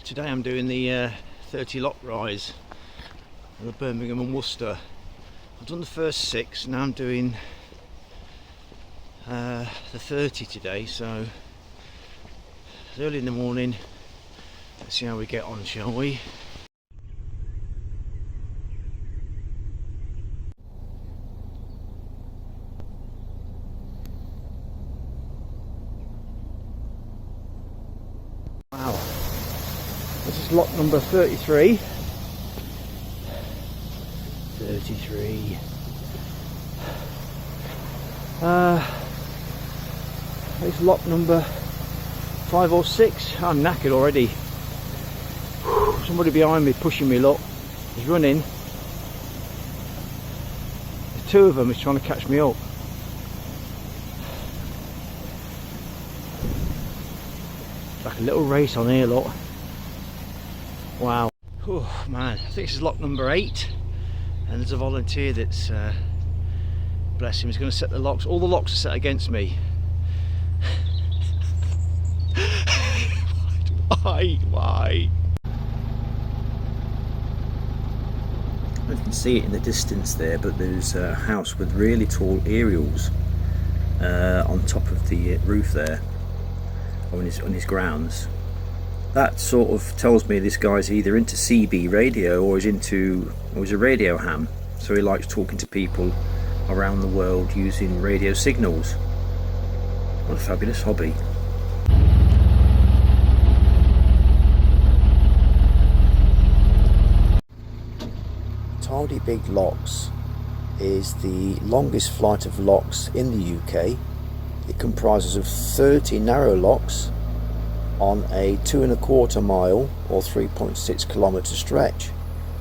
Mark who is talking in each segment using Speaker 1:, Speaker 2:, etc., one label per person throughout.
Speaker 1: Today I'm doing the 30 lock rise on the Birmingham and Worcester. I've done the first 6, now I'm doing the 30 today, so it's early in the morning. Let's see how we get on, shall we? Wow, this is lock number 33. 33. It's lock number 5 or 6. I'm knackered already. Somebody behind me pushing me, look. He's running. There's 2 of them, he's trying to catch me up. Like a little race on here, look. Wow. Oh man, I think this is lock number 8. And there's a volunteer that's, bless him, he's going to set the locks. All the locks are set against me. Why?
Speaker 2: You can see it in the distance there, but there's a house with really tall aerials on top of the roof there, or on his grounds. That sort of tells me this guy's either into CB radio or he's a radio ham, so he likes talking to people around the world using radio signals. What a fabulous hobby. Tardebigge locks is the longest flight of locks in the UK. It comprises of 30 narrow locks on a 2¼ mile or 3.6 kilometre stretch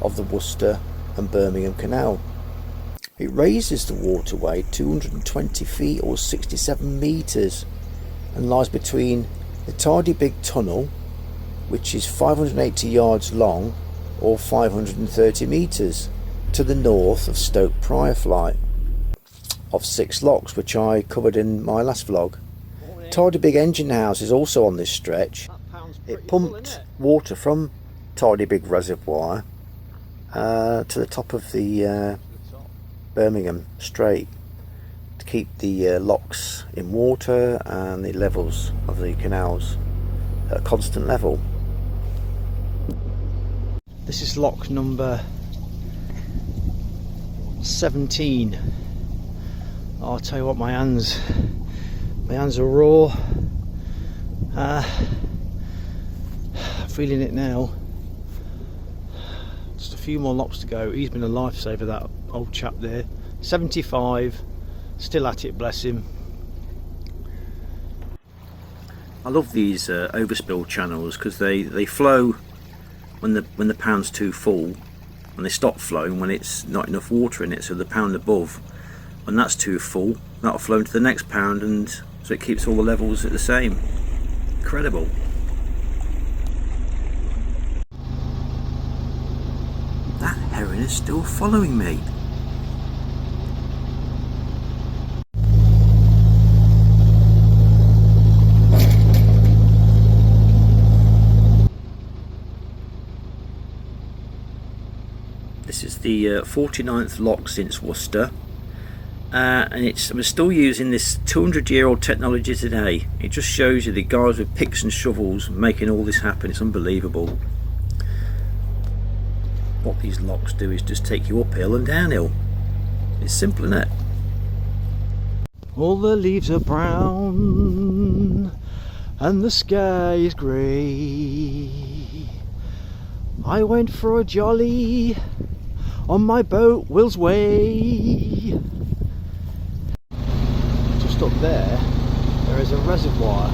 Speaker 2: of the Worcester and Birmingham Canal. It raises the waterway 220 feet or 67 metres and lies between the Tardebigge Tunnel, which is 580 yards long or 530 metres, to the north of Stoke Prior Flight of 6 locks, which I covered in my last vlog. Tardebigge engine house is also on this stretch. It pumped water from Tardebigge reservoir to the top of the Birmingham Strait to keep the locks in water and the levels of the canals at a constant level.
Speaker 1: This is lock number 17. I'll tell you what, my hands are raw. Feeling it now. Just a few more locks to go. He's been a lifesaver, that old chap there. 75, still at it, bless him.
Speaker 2: I love these overspill channels because they flow when the pound's too full, and they stop flowing when it's not enough water in it. So the pound above, when that's too full, that'll flow into the next pound, and so it keeps all the levels at the same. Incredible. That heron is still following me. This is the 49th lock since Worcester. And we're still using this 200-year-old technology today. It just shows you the guys with picks and shovels making all this happen. It's unbelievable. What these locks do is just take you uphill and downhill. It's simple, isn't it?
Speaker 1: All the leaves are brown and the sky is grey. I went for a jolly on my boat Will's Way. Just up there is a reservoir.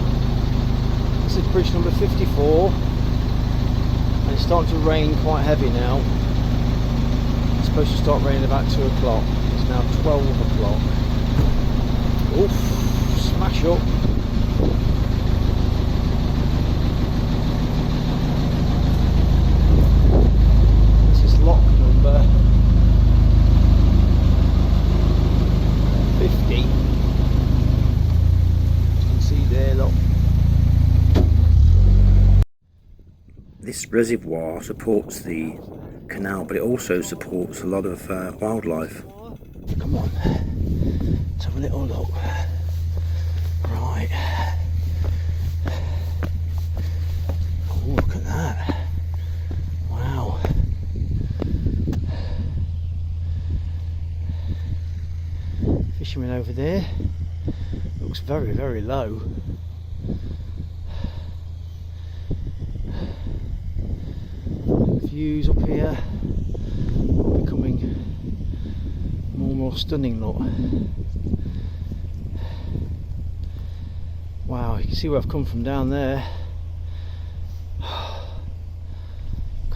Speaker 1: This is bridge number 54, and it's starting to rain quite heavy now. It's supposed to start raining about 2 o'clock. It's now 12 o'clock. Oof, smash up. This is lock number 50. You can see there, look.
Speaker 2: This reservoir supports the canal, but it also supports a lot of wildlife.
Speaker 1: Come on, let's have a little look. Right. Oh, look at that. Wow. Fisherman over there. Looks very, very low. Views up here are becoming more and more stunning, look. Wow, you can see where I've come from down there. God,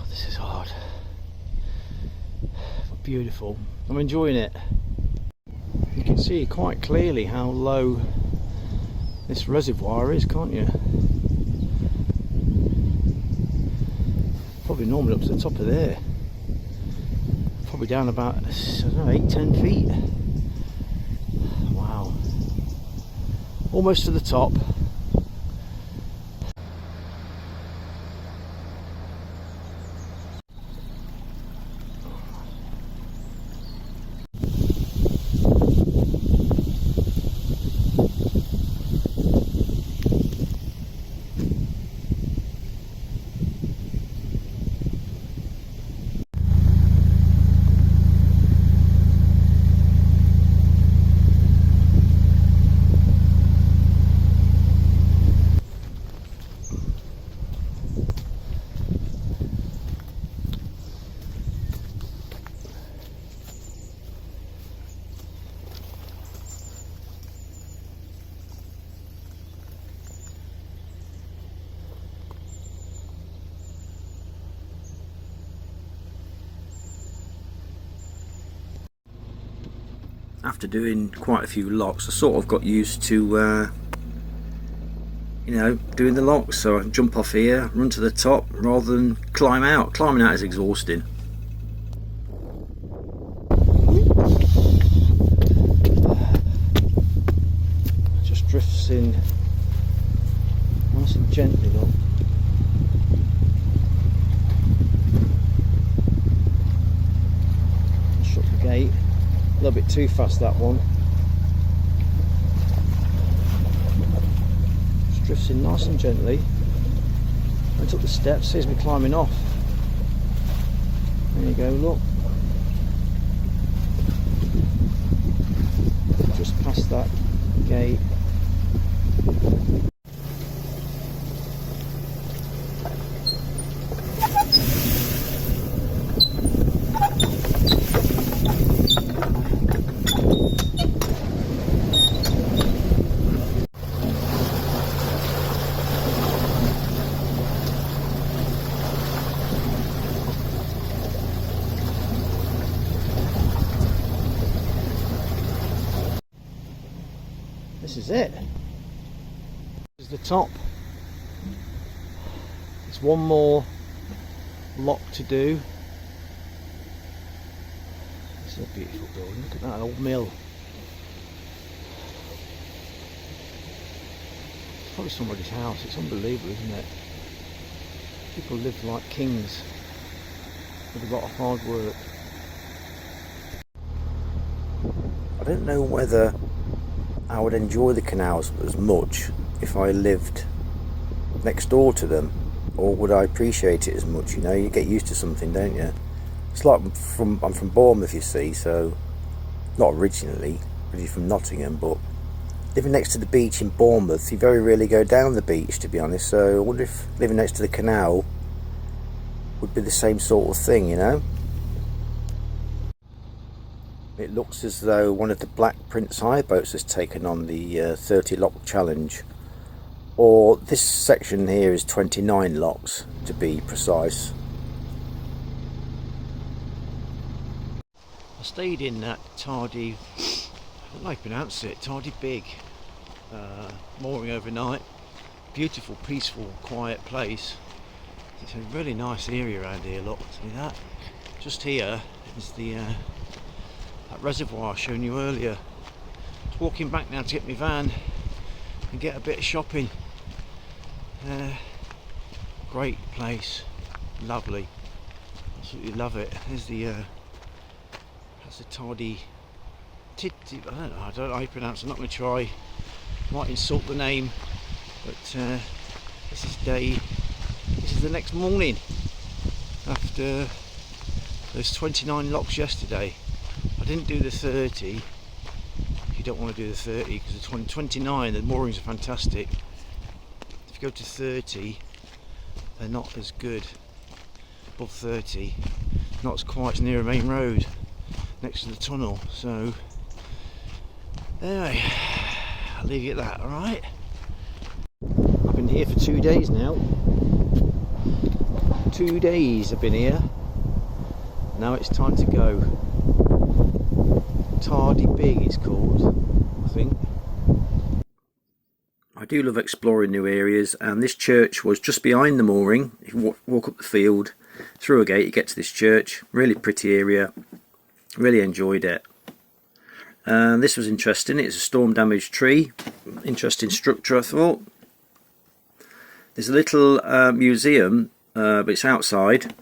Speaker 1: this is hard, but beautiful. I'm enjoying it. You can see quite clearly how low this reservoir is, can't you? Probably normally up to the top of there. Probably down about, I don't know, 8-10 feet. Wow. Almost to the top.
Speaker 2: After doing quite a few locks, I sort of got used to doing the locks, so I can jump off here, run to the top rather than climb out. Climbing out is exhausting.
Speaker 1: Just drifts in nice and gently, look. Shut the gate. A little bit too fast, that one. Just drifts in nice and gently. Went up the steps, sees me climbing off. There you go, look. Just past that gate. This is it. This is the top. There's one more lock to do. This is a beautiful building. Look at that old mill. It's probably somebody's house. It's unbelievable, isn't it? People live like kings with a lot of hard work.
Speaker 2: I don't know whether I would enjoy the canals as much if I lived next door to them, or would I appreciate it as much? You know, you get used to something, don't you? It's like I'm from Bournemouth, you see, so not originally from Nottingham, but living next to the beach in Bournemouth, you very rarely go down the beach, to be honest. So I wonder if living next to the canal would be the same sort of thing, you know? It looks as though one of the Black Prince hire boats has taken on the 30 lock challenge, or this section here is 29 locks to be precise.
Speaker 1: I stayed in that Tardebigge, I don't know how you pronounce it, Tardebigge mooring overnight. Beautiful, peaceful, quiet place. It's a really nice area around here, look, see that? Just here is the that reservoir I shown you earlier. Just walking back now to get my van and get a bit of shopping. Great place. Lovely, absolutely love it. There's the that's the Tardebigge. I don't know how you pronounce it. I'm not going to try. Might insult the name, but this is the next morning after those 29 locks yesterday. I didn't do the 30. You don't want to do the 30 because the 29, the moorings are fantastic. If you go to 30, they're not as good. Above 30, not as quite as near a main road next to the tunnel. So anyway, I'll leave you at that. All right. I've been here for 2 days now. 2 days I've been here. Now it's time to go. Tardebigge it's called, I think.
Speaker 2: I do love exploring new areas, and this church was just behind the mooring. If you walk up the field, through a gate, you get to this church. Really pretty area. Really enjoyed it. This was interesting. It's a storm damaged tree. Interesting structure, I thought. There's a little museum, but it's outside,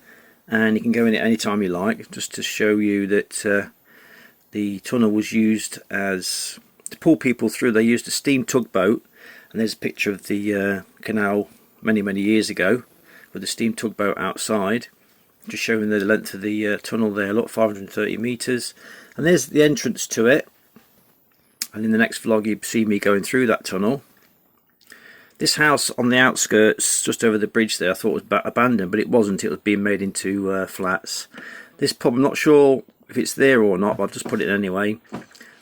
Speaker 2: and you can go in it anytime you like, just to show you that the tunnel was used as to pull people through. They used a steam tugboat, and there's a picture of the canal many years ago with the steam tugboat outside, just showing the length of the tunnel there. Look, 530 meters, and there's the entrance to it. And in the next vlog you see me going through that tunnel. This house on the outskirts, just over the bridge there, I thought was abandoned, but it wasn't. It was being made into flats. This pub, I'm not sure if it's there or not, but I've just put it in anyway.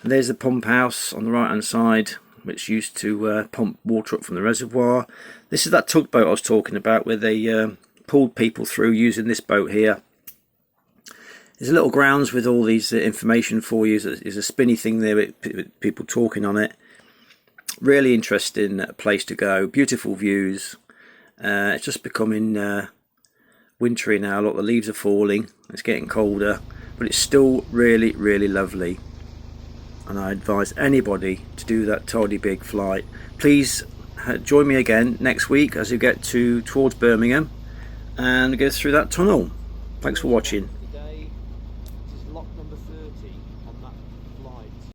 Speaker 2: And there's the pump house on the right hand side, which used to pump water up from the reservoir. This is that tugboat I was talking about, where they pulled people through using this boat here. There's a little grounds with all these information for you. There's a spinny thing there with people talking on it. Really interesting place to go. Beautiful views. It's just becoming wintry now. Look, the leaves are falling. It's getting colder, but it's still really lovely. And I advise anybody to do that Tardebigge flight. Please join me again next week as you get towards Birmingham and go through that tunnel. Thanks for watching.